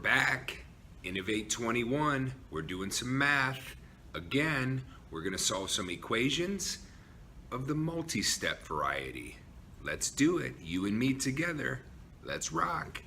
back. Innovate 21. We're doing some math. Again, we're going to solve some equations of the multi-step variety. Let's do it. You and me together. Let's rock.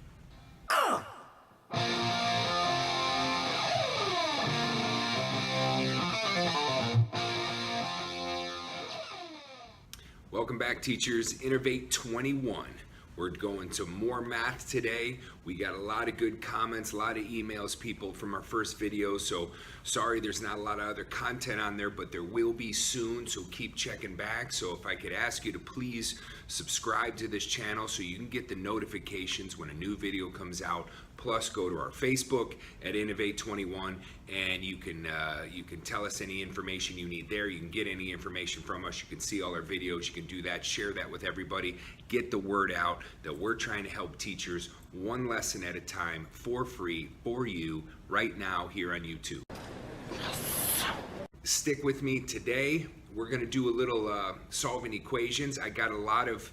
Welcome back, teachers. Innovate 21. We're going to more math today. We got a lot of good comments, a lot of emails, people, from our first video. So sorry there's not a lot of other content on there, but there will be soon, so keep checking back. So if I could ask you to please subscribe to this channel so you can get the notifications when a new video comes out. Plus, go to our Facebook at Innovate 21, and you can tell us any information you need there. You can get any information from us. You can see all our videos. You can do that. Share that with everybody. Get the word out that we're trying to help teachers one lesson at a time for free for you right now here on YouTube. Stick with me today. We're going to do a little solving equations. I got a lot of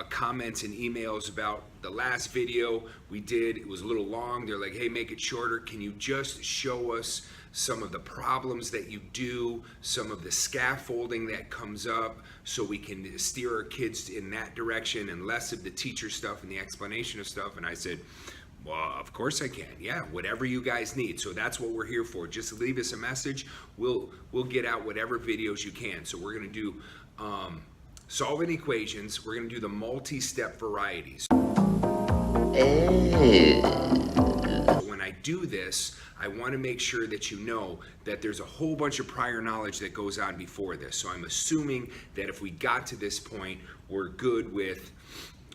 comments and emails about the last video we did. It was a little long. They're like, hey, make it shorter. Can you just show us some of the problems that you do, some of the scaffolding that comes up, so we can steer our kids in that direction and less of the teacher stuff and the explanation of stuff? And I said, well, of course I can. Yeah, whatever you guys need. So that's what we're here for. Just leave us a message. We'll get out whatever videos you can. So we're going to do solving equations. We're going to do the multi-step varieties. When I do this, I want to make sure that you know that there's a whole bunch of prior knowledge that goes on before this. So I'm assuming that if we got to this point, we're good with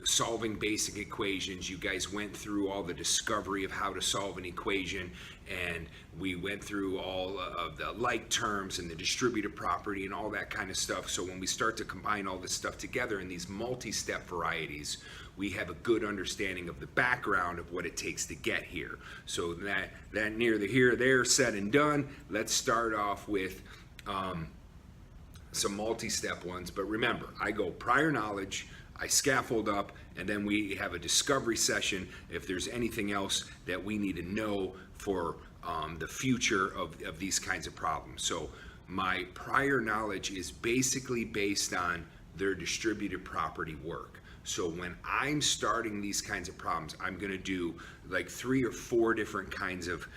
solving basic equations. You guys went through all the discovery of how to solve an equation, and we went through all of the like terms and the distributive property and all that kind of stuff. So when we start to combine all this stuff together in these multi-step varieties, we have a good understanding of the background of what it takes to get here. So that near the here, there, said and done, let's start off with some multi-step ones. But remember, I go prior knowledge, I scaffold up, and then we have a discovery session if there's anything else that we need to know for the future of these kinds of problems. So my prior knowledge is basically based on their distributive property work. So when I'm starting these kinds of problems, I'm going to do like 3 or 4 different kinds of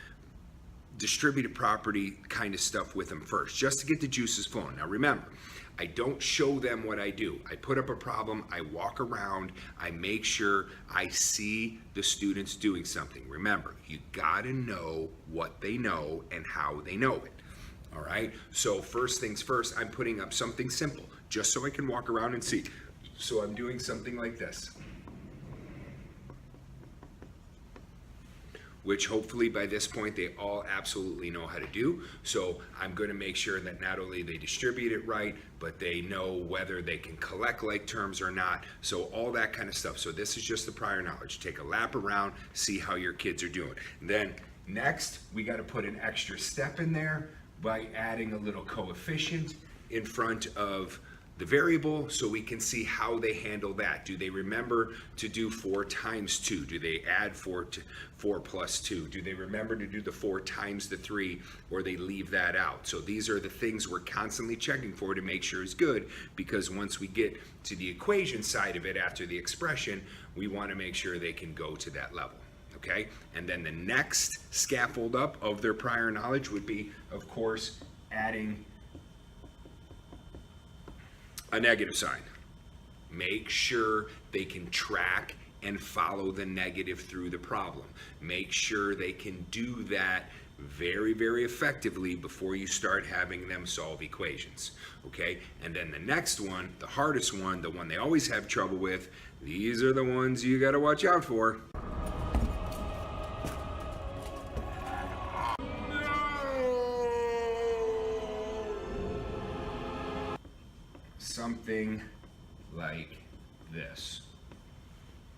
distributive property kind of stuff with them first, just to get the juices flowing. Now remember, I don't show them what I do. I put up a problem, I walk around, I make sure I see the students doing something. Remember, you gotta know what they know and how they know it. All right, so first things first, I'm putting up something simple, just so I can walk around and see. So I'm doing something like this, which hopefully by this point they all absolutely know how to do. So I'm going to make sure that not only they distribute it right, but they know whether they can collect like terms or not. So all that kind of stuff. So this is just the prior knowledge. Take a lap around, see how your kids are doing. And then next, we got to put an extra step in there by adding a little coefficient in front of the variable, so we can see how they handle that. Do they remember to do 4 times 2? Do they add 4 to 4 plus 2? Do they remember to do the 4 times the 3, or they leave that out? So these are the things we're constantly checking for to make sure it's good, because once we get to the equation side of it after the expression, we want to make sure they can go to that level. Okay? And then the next scaffold up of their prior knowledge would be, of course, adding a negative sign. Make sure they can track and follow the negative through the problem. Make sure they can do that very, very effectively before you start having them solve equations. Okay? And then the next one, the hardest one, the one they always have trouble with, these are the ones you got to watch out for. Something like this.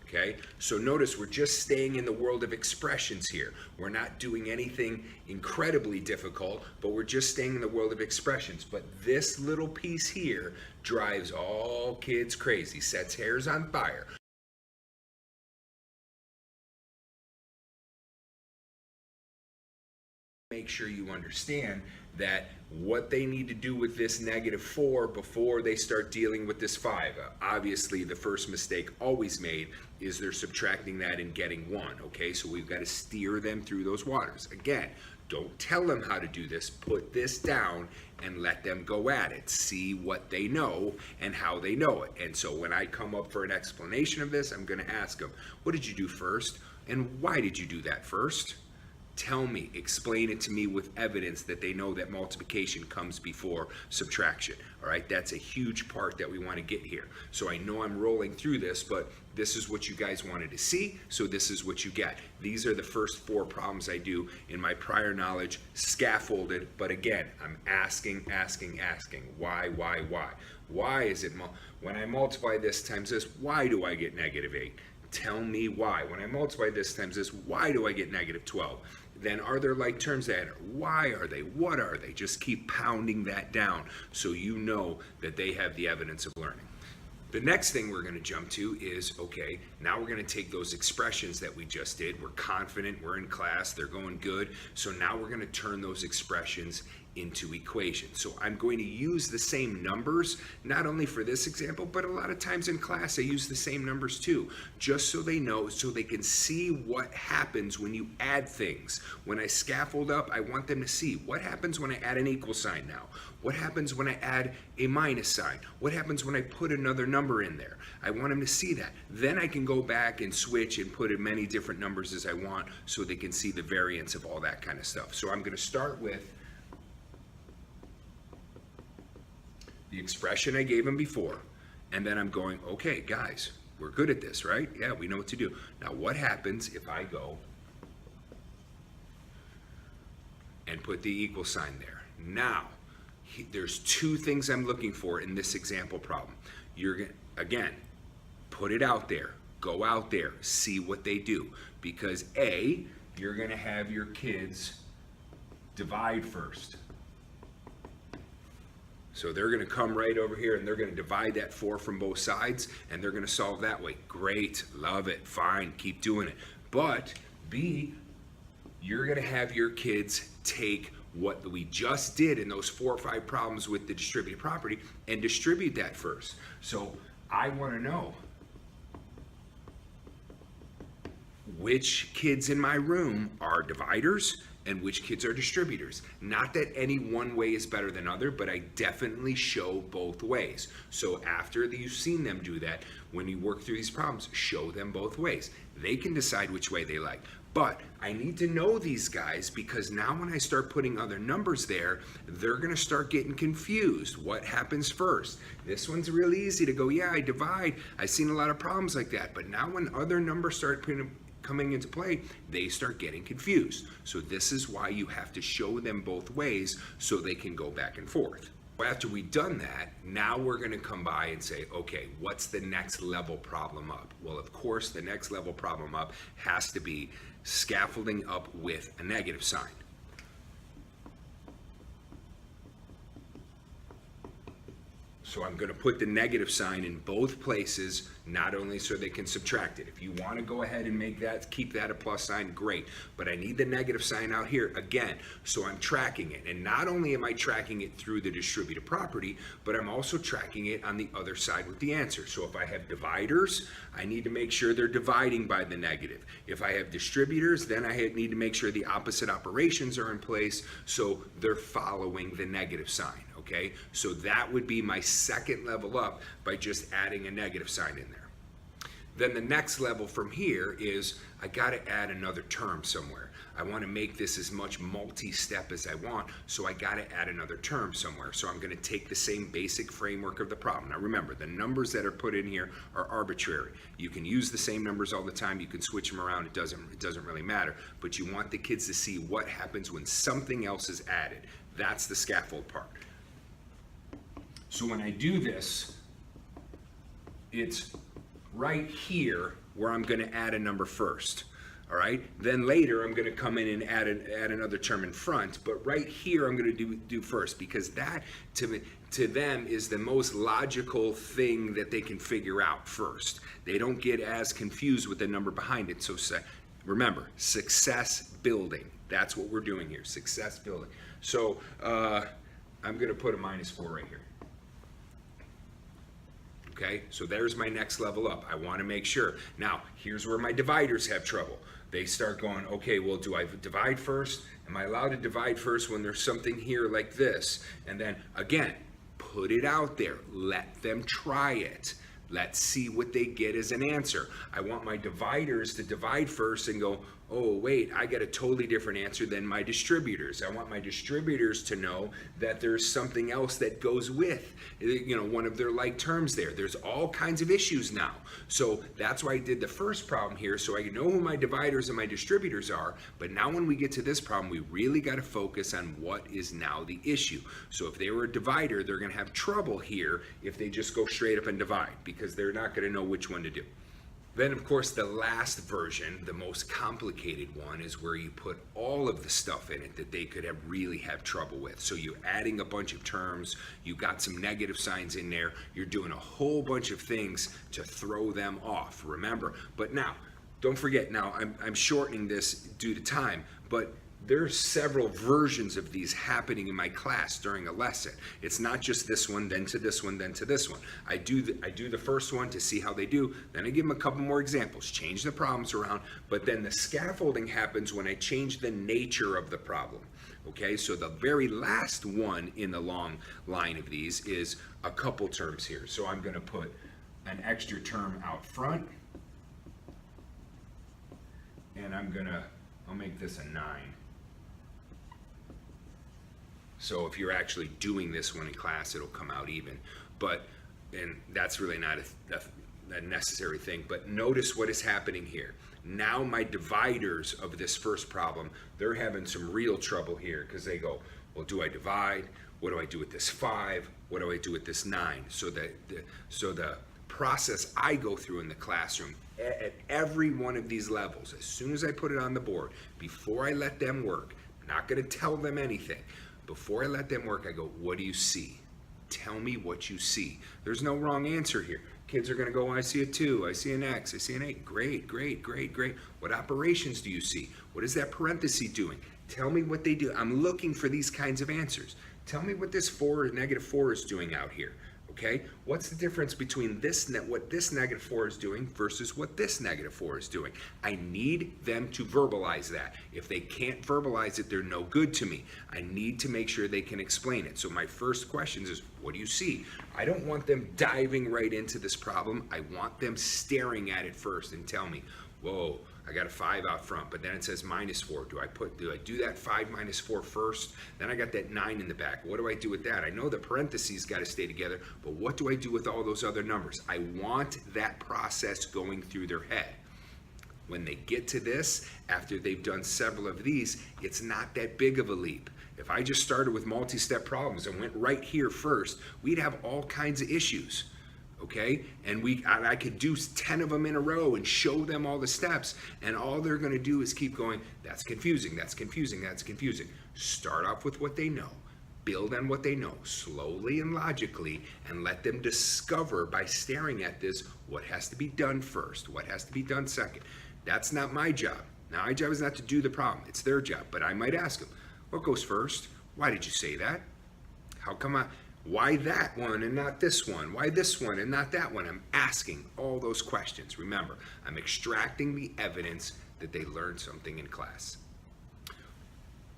Okay, so notice we're just staying in the world of expressions here. We're not doing anything incredibly difficult, but we're just staying in the world of expressions. But this little piece here drives all kids crazy, sets hairs on fire. make sure you understand that what they need to do with this -4 before they start dealing with this 5. Obviously, the first mistake always made is they're subtracting that and getting 1, okay? So we've got to steer them through those waters. Again, don't tell them how to do this. Put this down and let them go at it. See what they know and how they know it. And so when I come up for an explanation of this, I'm going to ask them, what did you do first? And why did you do that first? Tell me, explain it to me with evidence that they know that multiplication comes before subtraction. All right, that's a huge part that we want to get here. So I know I'm rolling through this, but this is what you guys wanted to see, so this is what you get. These are the first 4 problems I do in my prior knowledge, scaffolded, but again, I'm asking. Why? Why is it, when I multiply this times this, why do I get -8? Tell me why. When I multiply this times this, why do I get -12? Then are there like terms that enter? Why are they? What are they? Just keep pounding that down so you know that they have the evidence of learning. The next thing we're going to jump to is, okay, now we're going to take those expressions that we just did. We're confident, we're in class, they're going good. So now we're going to turn those expressions into equations. So I'm going to use the same numbers, not only for this example, but a lot of times in class I use the same numbers too, just so they know, so they can see what happens when you add things. When I scaffold up, I want them to see what happens when I add an equal sign now. What happens when I add a minus sign? What happens when I put another number in there? I want them to see that. Then I can go back and switch and put as many different numbers as I want so they can see the variance of all that kind of stuff. So I'm going to start with the expression I gave them before, and then I'm going, okay, guys, we're good at this, right? Yeah, we know what to do. Now, what happens if I go and put the equal sign there? Now, there's 2 things I'm looking for in this example problem. You're going to, again, put it out there. Go out there. See what they do. Because A, you're going to have your kids divide first. So they're going to come right over here and they're going to divide that 4 from both sides and they're going to solve that way. Great, love it, fine, keep doing it. But B, you're going to have your kids take what we just did in those 4 or 5 problems with the distributed property and distribute that first. So I want to know which kids in my room are dividers and which kids are distributors. Not that any one way is better than other, but I definitely show both ways. So after you've seen them do that, when you work through these problems, show them both ways. They can decide which way they like. But I need to know these guys because now when I start putting other numbers there, they're going to start getting confused. What happens first? This one's really easy to go, yeah, I divide. I've seen a lot of problems like that. But now when other numbers start coming into play, they start getting confused. So this is why you have to show them both ways so they can go back and forth. After we've done that, now we're going to come by and say, okay, what's the next level problem up? Well, of course, the next level problem up has to be scaffolding up with a negative sign. So I'm going to put the negative sign in both places, not only so they can subtract it. If you want to go ahead and make that, keep that a plus sign, great. But I need the negative sign out here again, so I'm tracking it. And not only am I tracking it through the distributive property, but I'm also tracking it on the other side with the answer. So if I have dividers, I need to make sure they're dividing by the negative. If I have distributors, then I need to make sure the opposite operations are in place so they're following the negative sign. Okay, so that would be my second level up by just adding a negative sign in there. Then the next level from here is I got to add another term somewhere. I want to make this as much multi-step as I want, so I got to add another term somewhere. So I'm going to take the same basic framework of the problem. Now remember, the numbers that are put in here are arbitrary. You can use the same numbers all the time. You can switch them around. It doesn't really matter. But you want the kids to see what happens when something else is added. That's the scaffold part. So when I do this, it's right here where I'm going to add a number first. All right. Then later I'm going to come in and add another term in front. But right here I'm going to do first because that to them is the most logical thing that they can figure out first. They don't get as confused with the number behind it. So remember, success building. That's what we're doing here, success building. So I'm going to put a -4 right here. Okay, so there's my next level up. I want to make sure. Now, here's where my dividers have trouble. They start going, okay, well, do I divide first? Am I allowed to divide first when there's something here like this? And then, again, put it out there. Let them try it. Let's see what they get as an answer. I want my dividers to divide first and go, oh, wait, I got a totally different answer than my distributors. I want my distributors to know that there's something else that goes with, one of their like terms there. There's all kinds of issues now. So that's why I did the first problem here, so I know who my dividers and my distributors are. But now when we get to this problem, we really got to focus on what is now the issue. So if they were a divider, they're going to have trouble here if they just go straight up and divide, because they're not going to know which one to do. Then, of course, the last version, the most complicated one, is where you put all of the stuff in it that they could really have trouble with. So you're adding a bunch of terms, you got some negative signs in there, you're doing a whole bunch of things to throw them off, remember? But now, don't forget, now I'm shortening this due to time, but there's several versions of these happening in my class during a lesson. It's not just this one, then to this one, then to this one. I do the first one to see how they do, then I give them a couple more examples, change the problems around, but then the scaffolding happens when I change the nature of the problem. Okay, so the very last one in the long line of these is a couple terms here. So I'm going to put an extra term out front, and I'll make this a 9. So if you're actually doing this one in class, it'll come out even. And that's really not a necessary thing. But notice what is happening here. Now my dividers of this first problem, they're having some real trouble here, because they go, well, do I divide? What do I do with this 5? What do I do with this 9? So the process I go through in the classroom at every one of these levels, as soon as I put it on the board, before I let them work, I'm not going to tell them anything. Before I let them work, I go, what do you see? Tell me what you see. There's no wrong answer here. Kids are going to go, I see a 2, I see an X, I see an 8. Great, great, great, great. What operations do you see? What is that parenthesis doing? Tell me what they do. I'm looking for these kinds of answers. Tell me what this 4 or -4 is doing out here. Okay, what's the difference between what this -4 is doing versus what this -4 is doing? I need them to verbalize that. If they can't verbalize it, they're no good to me. I need to make sure they can explain it. So my first question is, what do you see? I don't want them diving right into this problem. I want them staring at it first and tell me, whoa, I got a 5 out front, but then it says -4. Do I do that 5 -4 first? Then I got that 9 in the back. What do I do with that? I know the parentheses got to stay together, but what do I do with all those other numbers? I want that process going through their head. When they get to this, after they've done several of these, it's not that big of a leap. If I just started with multi-step problems and went right here first, we'd have all kinds of issues. Okay, and I could do 10 of them in a row and show them all the steps, and all they're going to do is keep going, that's confusing, that's confusing, that's confusing. Start off with what they know, build on what they know, slowly and logically, and let them discover by staring at this what has to be done first, what has to be done second. That's not my job. Now, my job is not to do the problem, it's their job, but I might ask them, what goes first? Why did you say that? How come why that one and not this one? Why this one and not that one? I'm asking all those questions. Remember, I'm extracting the evidence that they learned something in class.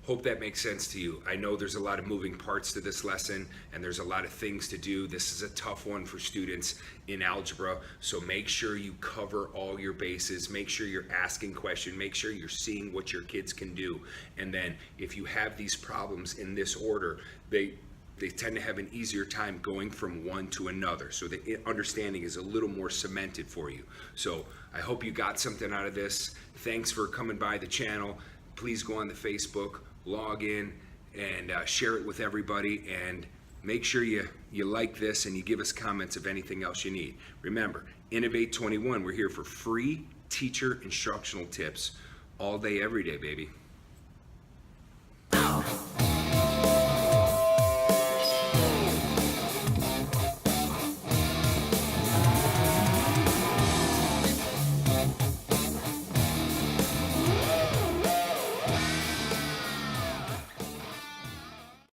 Hope that makes sense to you. I know there's a lot of moving parts to this lesson, and there's a lot of things to do. This is a tough one for students in algebra, so make sure you cover all your bases. Make sure you're asking questions. Make sure you're seeing what your kids can do. And then if you have these problems in this order, they tend to have an easier time going from one to another. So the understanding is a little more cemented for you. So I hope you got something out of this. Thanks for coming by the channel. Please go on the Facebook, log in, and share it with everybody. And make sure you like this and you give us comments of anything else you need. Remember, Innovate 21, we're here for free teacher instructional tips all day, every day, baby.